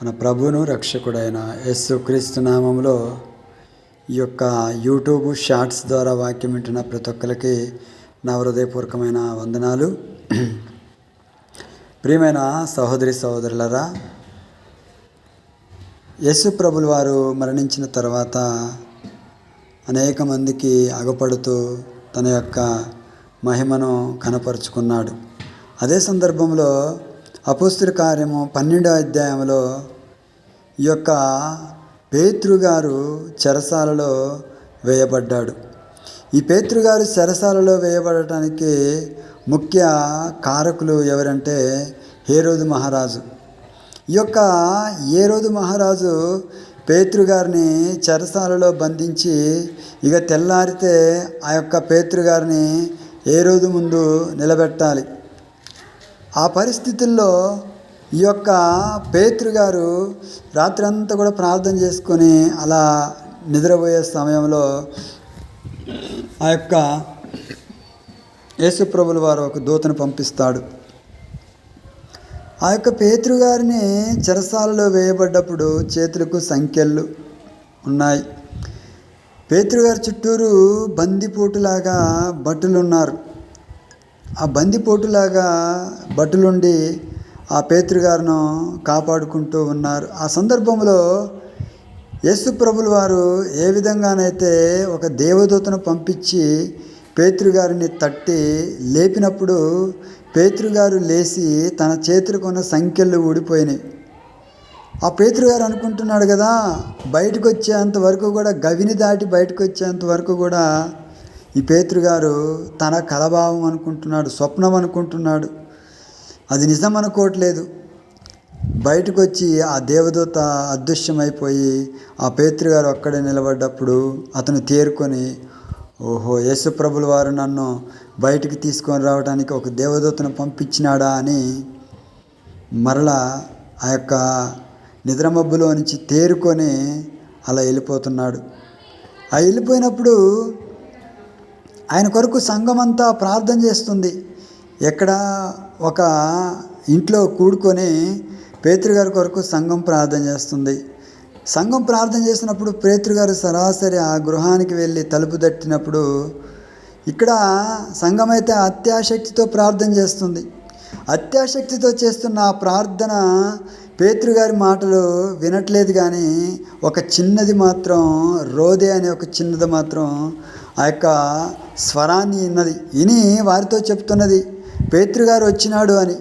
మన ప్రభువును రక్షకుడైన యేసుక్రీస్తు నామములో ఈ యొక్క యూట్యూబ్ షార్ట్స్ ద్వారా వాక్యం వింటున్న ప్రతి ఒక్కరికి నా హృదయపూర్వకమైన వందనాలు. ప్రియమైన సహోదరి సహోదరులరా, యేసు ప్రభుల వారు మరణించిన తర్వాత అనేక మందికి అగపడుతూ తన యొక్క మహిమను కనపరుచుకున్నాడు. అదే సందర్భంలో అపోస్తుల కార్యము 12వ అధ్యాయంలో ఈ యొక్క పేతురు గారు చెరసాలలో వేయబడ్డాడు. ఈ పేతురు గారు చెరసాలలో వేయబడటానికి ముఖ్య కారకులు ఎవరంటే హేరోదు మహారాజు. ఈ యొక్క హేరోదు మహారాజు పేతురు గారిని చెరసాలలో బంధించి ఇక తెల్లారితే ఆ యొక్క పేతురు గారిని హేరోదు ముందు నిలబెట్టాలి. ఆ పరిస్థితుల్లో ఈ యొక్క పేతురు గారు రాత్రి అంతా కూడా ప్రార్థన చేసుకొని అలా నిద్రపోయే సమయంలో ఆ యొక్క యేసుప్రభుల వారు ఒక దూతను పంపిస్తాడు. ఆ యొక్క పేతురు గారిని చెరసాలలో వేయబడ్డప్పుడు చేతులకు సంకెళ్ళు ఉన్నాయి. పేతురు గారి చుట్టూరు బందిపోటులాగా భటులు ఉన్నారు. ఆ బందిపోటులాగా భటులుండి ఆ పేతురు గారిను కాపాడుకుంటూ ఉన్నారు. ఆ సందర్భంలో యేసు ప్రభుల వారు ఏ విధంగానైతే ఒక దేవదూతను పంపించి పేతురు గారిని తట్టి లేపినప్పుడు పేతురు గారు లేచి తన చేతులకు ఉన్న సంకెళ్ళు ఊడిపోయినాయి. ఆ పేతురు గారు అనుకుంటున్నాడు కదా, బయటకు వచ్చేంత వరకు కూడా గవిని దాటి బయటకు వచ్చేంత వరకు కూడా ఈ పేతురు గారు తన కలభావం అనుకుంటున్నాడు, స్వప్నం అనుకుంటున్నాడు, అది నిజం అనుకోవట్లేదు. బయటకు వచ్చి ఆ దేవదూత అదృశ్యమైపోయి ఆ పేతురు గారు అక్కడే నిలబడ్డప్పుడు అతను తేరుకొని, ఓహో, యేసు ప్రభుల వారు నన్ను బయటికి తీసుకొని రావడానికి ఒక దేవదూతను పంపించినాడా అని మరలా ఆ యొక్క నిద్రమబ్బులో నుంచి తేరుకొని అలా వెళ్ళిపోతున్నాడు. ఆ వెళ్ళిపోయినప్పుడు ఆయన కొరకు సంఘమంతా ప్రార్థన చేస్తుంది. ఎక్కడ ఒక ఇంట్లో కూడుకొని పేతురు గారి కొరకు సంఘం ప్రార్థన చేస్తుంది. సంఘం ప్రార్థన చేసినప్పుడు పేతురు గారు సరాసరి ఆ గృహానికి వెళ్ళి తలుపు తట్టినప్పుడు ఇక్కడ సంఘం అయితే అత్యాశక్తితో ప్రార్థన చేస్తుంది. అత్యాశక్తితో చేస్తున్న ఆ ప్రార్థన పేతురు గారి మాటలు వినట్లేదు. కానీ ఒక చిన్నది మాత్రం, రోదే అనే ఒక చిన్నది మాత్రం ఆ యొక్క స్వరాన్ని విని వారితో చెప్తున్నది పేతురు గారు వచ్చినాడు అని.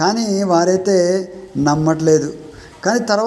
కానీ వారైతే నమ్మట్లేదు. కానీ తర్వాత